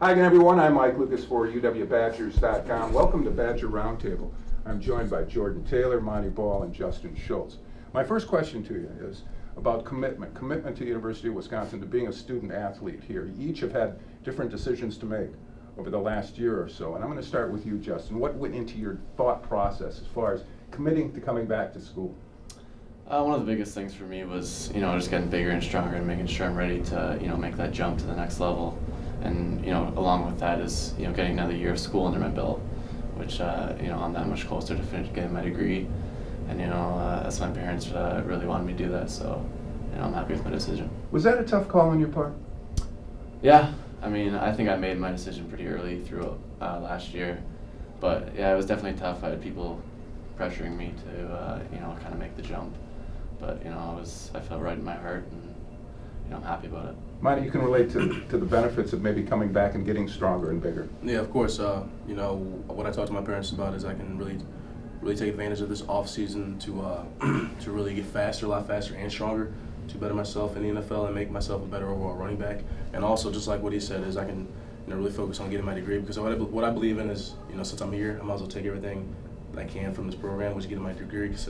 Hi again, everyone. I'm Mike Lucas for UWBadgers.com. Welcome to Badger Roundtable. I'm joined by Jordan Taylor, Montee Ball, and Justin Schultz. My first question to you is about commitment to the University of Wisconsin, to being a student athlete here. You each have had different decisions to make over the last year or so, and I'm going to start with you, Justin. What went into your thought process as far as committing to coming back to school? One of the biggest things for me was, just getting bigger and stronger and making sure I'm ready to, make that jump to the next level. And, along with that is, getting another year of school under my belt, which, I'm that much closer to getting my degree. And, as my parents really wanted me to do that, so, I'm happy with my decision. Was that a tough call on your part? Yeah, I think I made my decision pretty early through last year. But, yeah, it was definitely tough. I had people pressuring me to, kind of make the jump. But, I felt right in my heart, and, I'm happy about it. Montee, you can relate to the benefits of maybe coming back and getting stronger and bigger. Yeah, of course. What I talk to my parents about is I can really take advantage of this off season to really get faster, a lot faster and stronger, to better myself in the NFL and make myself a better overall running back. And also, just like what he said, is I can really focus on getting my degree, because what I believe in is, since I'm here, I might as well take everything that I can from this program, which is getting my degree. Because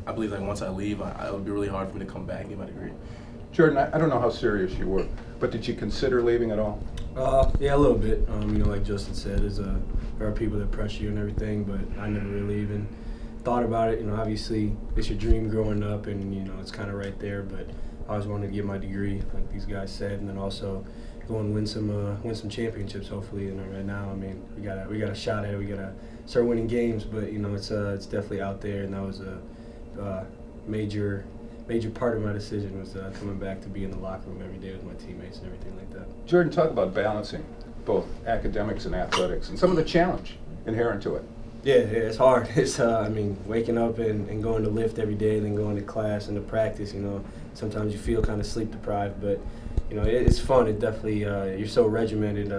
I believe that once I leave, it would be really hard for me to come back and get my degree. Jordan, I don't know how serious you were, but did you consider leaving at all? Yeah, a little bit. Like Justin said, there are people that pressure you and everything, but I never really even thought about it. Obviously, it's your dream growing up, and it's kind of right there. But I always wanted to get my degree, like these guys said, and then also go and win some championships, hopefully. And right now, we got a shot at it. We got to start winning games, but it's definitely out there, and that was a major part of my decision was coming back to be in the locker room every day with my teammates and everything like that. Jordan, talk about balancing both academics and athletics and some of the challenge inherent to it. Yeah, it's hard. It's waking up and going to lift every day, and then going to class and to practice. Sometimes you feel kind of sleep deprived, but it's fun. It definitely you're so regimented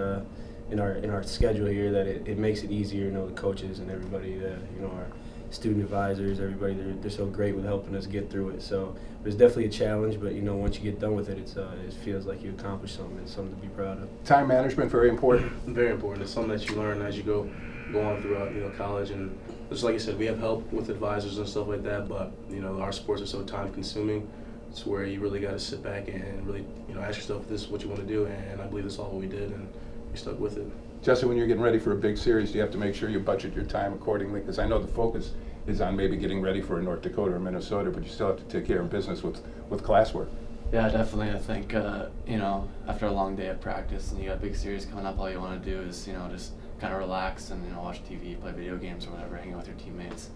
in our schedule here that it makes it easier. The coaches and everybody, our student advisors, everybody, they're so great with helping us get through it. So it's definitely a challenge, but once you get done with it, it feels like you accomplished something. It's something to be proud of. Time management, very important. Very important. It's something that you learn as you go on throughout college, and just like you said, we have help with advisors and stuff like that. But our sports are so time consuming. It's where you really got to sit back and really ask yourself, if this is what you want to do, and I believe that's all what we did, and we stuck with it. Justin, when you're getting ready for a big series, do you have to make sure you budget your time accordingly? Because I know the focus is on maybe getting ready for a North Dakota or Minnesota, but you still have to take care of business with classwork. Yeah, definitely. I think, after a long day of practice and you got a big series coming up, all you want to do is, just kind of relax and, watch TV, play video games or whatever, hang out with your teammates.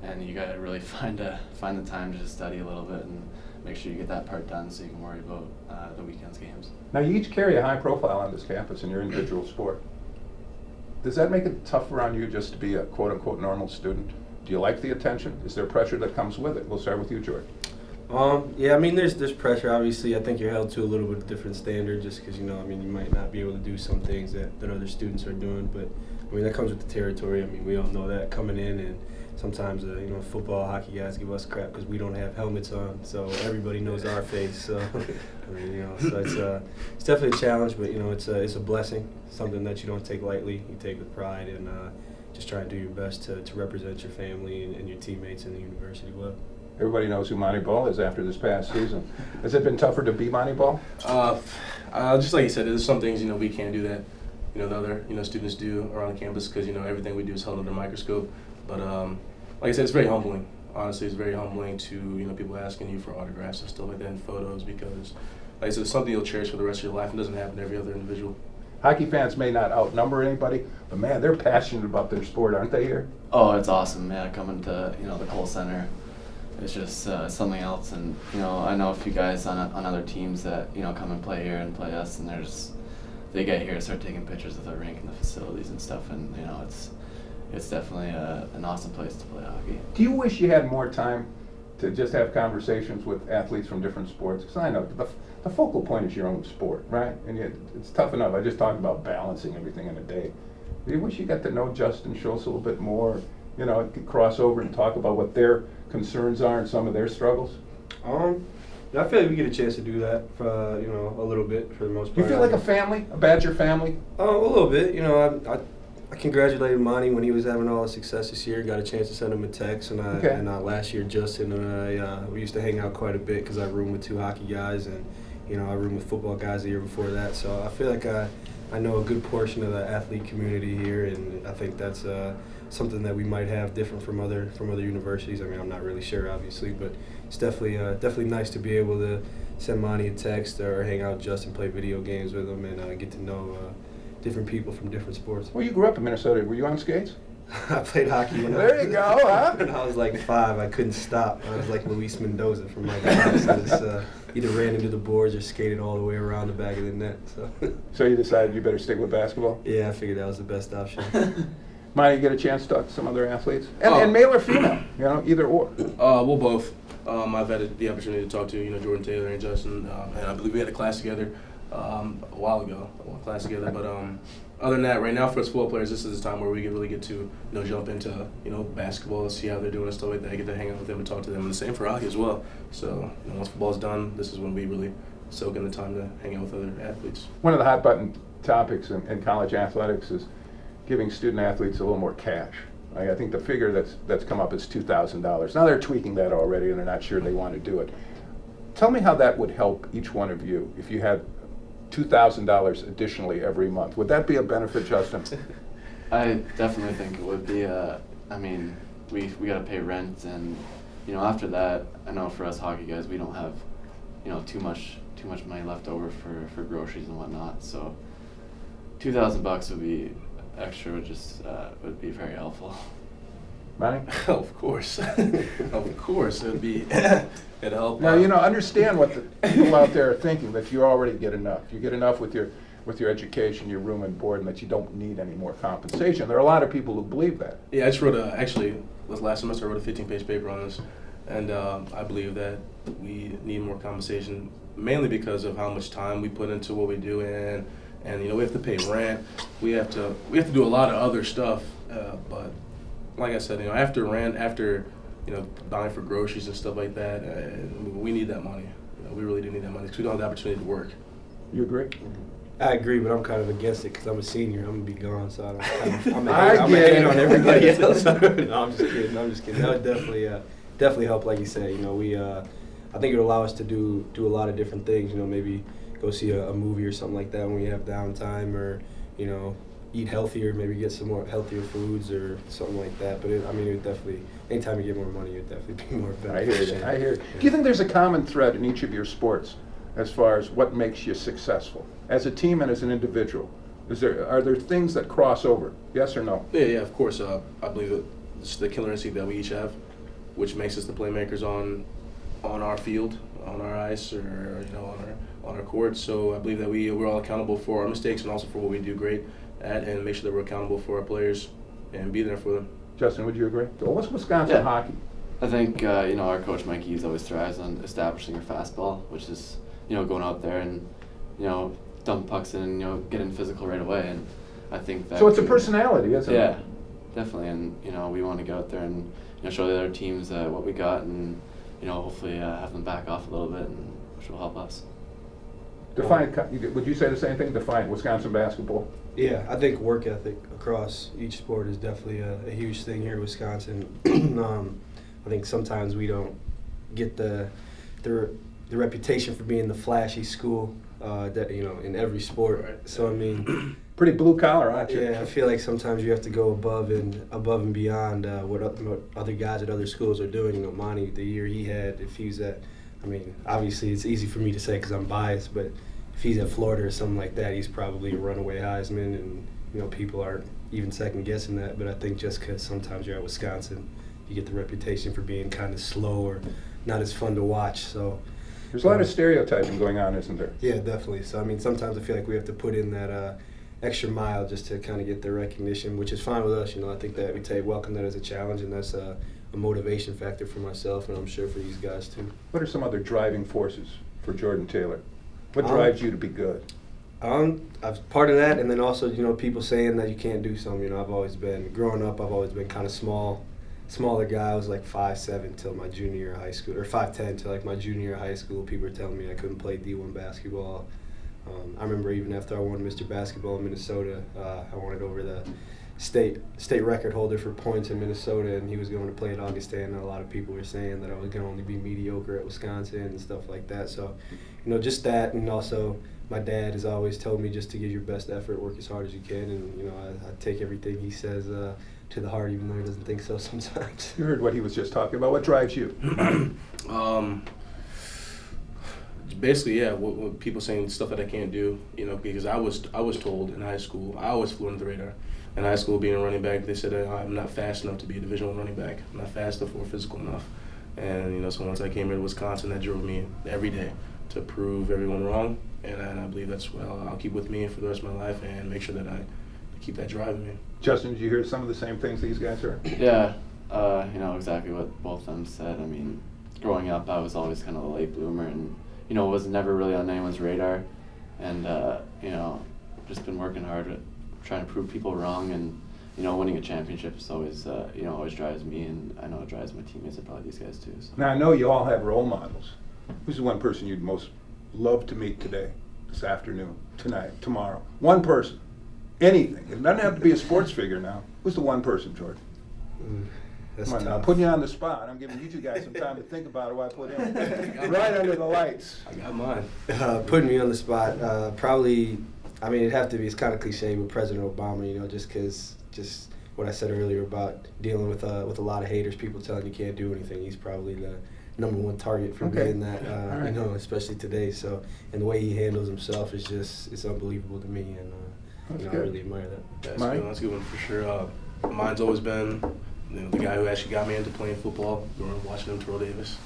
And you got to really find the time to just study a little bit and make sure you get that part done so you can worry about the weekend's games. Now, you each carry a high profile on this campus in your individual sport. Does that make it tougher on you just to be a quote-unquote normal student? Do you like the attention? Is there pressure that comes with it? We'll start with you, Jordan. Yeah, there's pressure. Obviously, I think you're held to a little bit different standard just because, you might not be able to do some things that other students are doing. But, that comes with the territory. We all know that coming in, and sometimes, football, hockey guys give us crap because we don't have helmets on, so everybody knows our face. So, so it's definitely a challenge, but, it's a blessing, something that you don't take lightly. You take with pride and just try and do your best to represent your family and your teammates in the university well. Everybody knows who Montee Ball is after this past season. Has it been tougher to be Montee Ball? Just like you said, there's some things, we can't do that, the other, students do around campus because, everything we do is held under a microscope. But like I said, it's very humbling. Honestly, it's very humbling to, people asking you for autographs and stuff like that and photos because, like I said, it's something you'll cherish for the rest of your life and doesn't happen to every other individual. Hockey fans may not outnumber anybody, but man, they're passionate about their sport, aren't they here? Oh, it's awesome, man. Coming to, the Kohl Center, it's just something else. And, I know a few guys on other teams that, come and play here and play us, and they get here and start taking pictures of the rink and the facilities and stuff, and, it's definitely an awesome place to play hockey. Do you wish you had more time to just have conversations with athletes from different sports? Because I know the focal point is your own sport, right? And yet it's tough enough. I just talked about balancing everything in a day. Do you wish you got to know Justin Schultz a little bit more? Could cross over and talk about what their concerns are and some of their struggles? I feel like we get a chance to do that for a little bit for the most part. You feel like a family, a Badger family? A little bit. I congratulated Monty when he was having all the success this year. Got a chance to send him a text, and last year Justin and I we used to hang out quite a bit because I roomed with 2 hockey guys, and I roomed with football guys the year before that. So I feel like I know a good portion of the athlete community here, and I think that's something that we might have different from other universities. I mean, I'm not really sure, obviously, but it's definitely nice to be able to send Monty a text or hang out with Justin, play video games with him, and get to know different people from different sports. Well, you grew up in Minnesota. Were you on skates? I played hockey when There you go, huh? when I was like 5. I couldn't stop. I was like Luis Mendoza from my house. I just either ran into the boards or skated all the way around the back of the net. So you decided you better stick with basketball? Yeah, I figured that was the best option. Might you get a chance to talk to some other athletes? And male or female, either or. Well, both. I've had the opportunity to talk to Jordan Taylor and Justin, and I believe we had a class together a while ago. But other than that, right now for us football players, this is the time where we can really get to jump into basketball, see how they're doing and stuff like that. Get to hang out with them and talk to them, and the same for hockey as well. So once football's done, this is when we really soak in the time to hang out with other athletes. One of the hot button topics in college athletics is giving student athletes a little more cash. I think the figure that's come up is $2,000. Now they're tweaking that already, and they're not sure they want to do it. Tell me how that would help each one of you if you had $2,000 additionally every month. Would that be a benefit, Justin? I definitely think it would be. I mean, we got to pay rent, and after that, I know for us hockey guys, we don't have too much money left over for groceries and whatnot. So $2,000 would be extra. Would be very helpful. Money? Of course, of course, it'd help. Now understand what the people out there are thinking, that you already get enough. You get enough with your education, your room and board, and that you don't need any more compensation. There are a lot of people who believe that. Yeah, I just wrote last semester I wrote a 15-page paper on this, and I believe that we need more compensation, mainly because of how much time we put into what we do, and we have to pay rent. We have to do a lot of other stuff, but like I said, after rent, after buying for groceries and stuff like that, we need that money. We really do need that money because we don't have the opportunity to work. You agree? I agree, but I'm kind of against it because I'm a senior. I'm gonna be gone, so I'm I gonna get hate it. on everybody else. No, I'm just kidding. That would definitely help, like you said. I think it would allow us to do a lot of different things. Maybe go see a movie or something like that when we have downtime, or eat healthier, maybe get some more healthier foods or something like that. But it would definitely, anytime you get more money, it would definitely be more beneficial. I hear you. Do you think there's a common thread in each of your sports as far as what makes you successful as a team and as an individual? Are there things that cross over? Yes or no? Yeah, of course. I believe that it's the killer instinct that we each have, which makes us the playmakers on our field, on our ice, or on our court. So I believe that we're all accountable for our mistakes and also for what we do great at, and make sure that we're accountable for our players and be there for them. Justin, would you agree? Well, what's Wisconsin hockey? I think our coach Mike Hughes always thrives on establishing your fastball, which is going out there and dump pucks in and getting physical right away. And I think that. So it's a personality, isn't it? Yeah, definitely. And we want to go out there and show the other teams what we got, and hopefully have them back off a little bit, and which will help us. Would you say the same thing? Define Wisconsin basketball. Yeah, I think work ethic across each sport is definitely a huge thing here in Wisconsin. I think sometimes we don't get the reputation for being the flashy school that in every sport. Right. So I mean, pretty blue collar, aren't you? Yeah, I feel like sometimes you have to go above and beyond what other guys at other schools are doing. Monty, the year he had, if he's at, obviously it's easy for me to say because I'm biased, but if he's at Florida or something like that, he's probably a runaway Heisman, and people aren't even second guessing that. But I think just because sometimes you're at Wisconsin, you get the reputation for being kind of slow or not as fun to watch. So there's a lot of stereotyping going on, isn't there? Yeah, definitely. So sometimes I feel like we have to put in that extra mile just to kind of get the recognition, which is fine with us. I think that we welcome that as a challenge, and that's a motivation factor for myself, and I'm sure for these guys too. What are some other driving forces for Jordan Taylor? What drives you to be good? Part of that, and then also people saying that you can't do something. Growing up, I've always been kind of small. smaller guy. I was like 5'7" till my junior year of high school, or 5'10" till like my junior year of high school. People were telling me I couldn't play D1 basketball. I remember even after I won Mr. Basketball in Minnesota, I wanted over the state record holder for points in Minnesota, and he was going to play at Augustana. And a lot of people were saying that I was going to only be mediocre at Wisconsin and stuff like that. So, just that, and also my dad has always told me just to give your best effort, work as hard as you can, and I take everything he says to the heart, even though he doesn't think so sometimes. You heard what he was just talking about. What drives you? Basically, yeah, what people saying stuff that I can't do, because I was told in high school, I always flew under the radar. In high school, being a running back, they said I'm not fast enough to be a Division I running back. I'm not fast enough or physical enough. And, so once I came here to Wisconsin, that drove me every day to prove everyone wrong. And I believe that's what I'll keep with me for the rest of my life and make sure that I keep that driving me. Justin, did you hear some of the same things these guys heard? Yeah, exactly what both of them said. I mean, growing up, I was always kind of a late bloomer and, was never really on anyone's radar. And, just been working hard at trying to prove people wrong. And, winning a championship is always, always drives me. And I know it drives my teammates and probably these guys too. So. Now, I know you all have role models. Who's the one person you'd most love to meet today, this afternoon, tonight, tomorrow? One person. Anything. It doesn't have to be a sports figure now. Who's the one person, Jordan? That's Come on, tough. now, I'm putting you on the spot. I'm giving you two guys some time to think about it while I put in. Right under the lights. I got mine. Putting me on the spot, probably, it'd have to be, it's kind of cliche, but President Obama, just because, just what I said earlier about dealing with a lot of haters, people telling you can't do anything. He's probably the number one target for being that, right. Especially today. So, and the way he handles himself is just, it's unbelievable to me, and I really admire that. That's a good one for sure. Mine's always been the guy who actually got me into playing football, growing up watching him, Terrell Davis.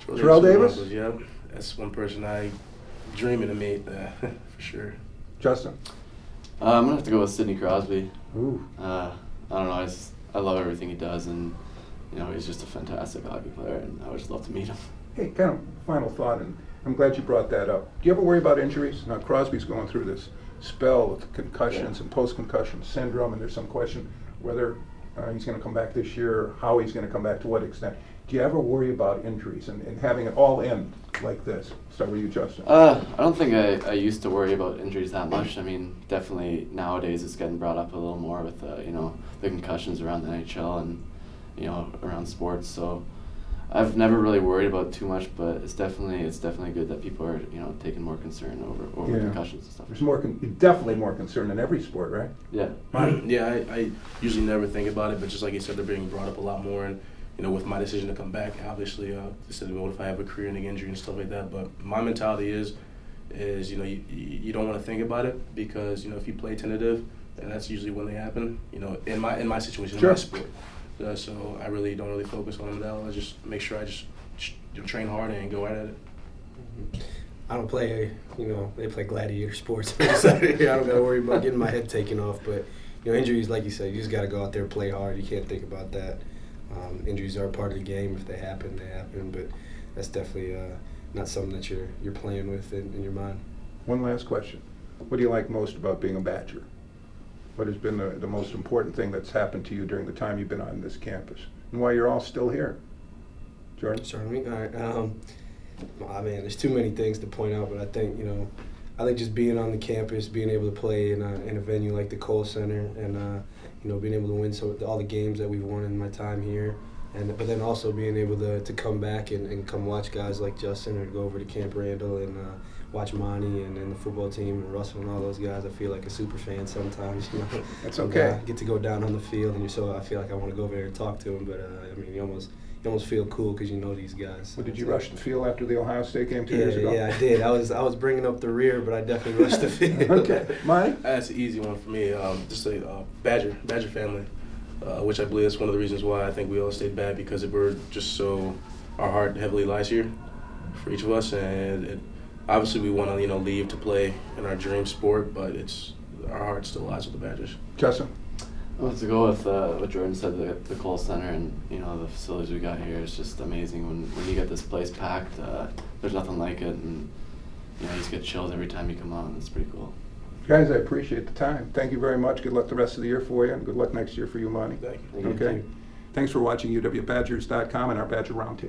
Terrell Davis? Yeah, that's one person I dreaming to meet, for sure. Justin? I'm going to have to go with Sidney Crosby. Ooh. I don't know, I love everything he does, and he's just a fantastic hockey player, and I would just love to meet him. Hey, kind of final thought, and I'm glad you brought that up. Do you ever worry about injuries? Now, Crosby's going through this spell with concussions and post-concussion syndrome, and there's some question whether he's going to come back this year, or how he's going to come back, to what extent. Do you ever worry about injuries and having it all end like this? Start with you, Justin. I don't think I used to worry about injuries that much. I mean, definitely nowadays it's getting brought up a little more with, the concussions around the NHL and, around sports. So I've never really worried about it too much, but it's definitely good that people are, taking more concern over concussions and stuff. There's definitely more concern in every sport, right? Yeah. Yeah, I usually never think about it, but just like you said, they're being brought up a lot more. And with my decision to come back, obviously, they said, what if I have a career-ending injury and stuff like that? But my mentality is you don't want to think about it because if you play tentative, and that's usually when they happen. In my situation, Sure. in my sport. So I really don't focus on that. I just make sure I just train hard and go at it. I don't play, they play gladiator sports. So I don't got to worry about getting my head taken off. But, injuries, like you said, you just got to go out there and play hard. You can't think about that. Injuries are a part of the game. If they happen, they happen. But that's definitely not something that you're playing with in your mind. One last question. What do you like most about being a Badger? What has been the most important thing that's happened to you during the time you've been on this campus? And why you're all still here? Jordan? Sorry, all right. There's too many things to point out, but I think, I think just being on the campus, being able to play in a venue like the Kohl Center, and being able to win all the games that we've won in my time here, but then also being able to come back and come watch guys like Justin, or go over to Camp Randall and watch Monty and the football team and Russell and all those guys. I feel like a super fan sometimes. That's okay. Get to go down on the field, and I feel like I want to go over there and talk to them. But you almost feel cool because you know these guys. Well, did you rush the field after the Ohio State game 2 years ago? Yeah, I did. I was bringing up the rear, but I definitely rushed the field. Okay, Mike? That's an easy one for me. Just a Badger family, which I believe is one of the reasons why I think we all stayed bad, because we're just our heart heavily lies here for each of us, and obviously we want to leave to play in our dream sport, but our heart still lies with the Badgers. Justin? Well, to go with what Jordan said, the Kohl Center and the facilities we got here is just amazing. When you get this place packed, there's nothing like it, and you just get chills every time you come on. It's pretty cool. Guys, I appreciate the time. Thank you very much. Good luck the rest of the year for you, and good luck next year for you, Monty. Thank you. Thank you. Okay. Thanks for watching UWBadgers.com and our Badger Roundtable.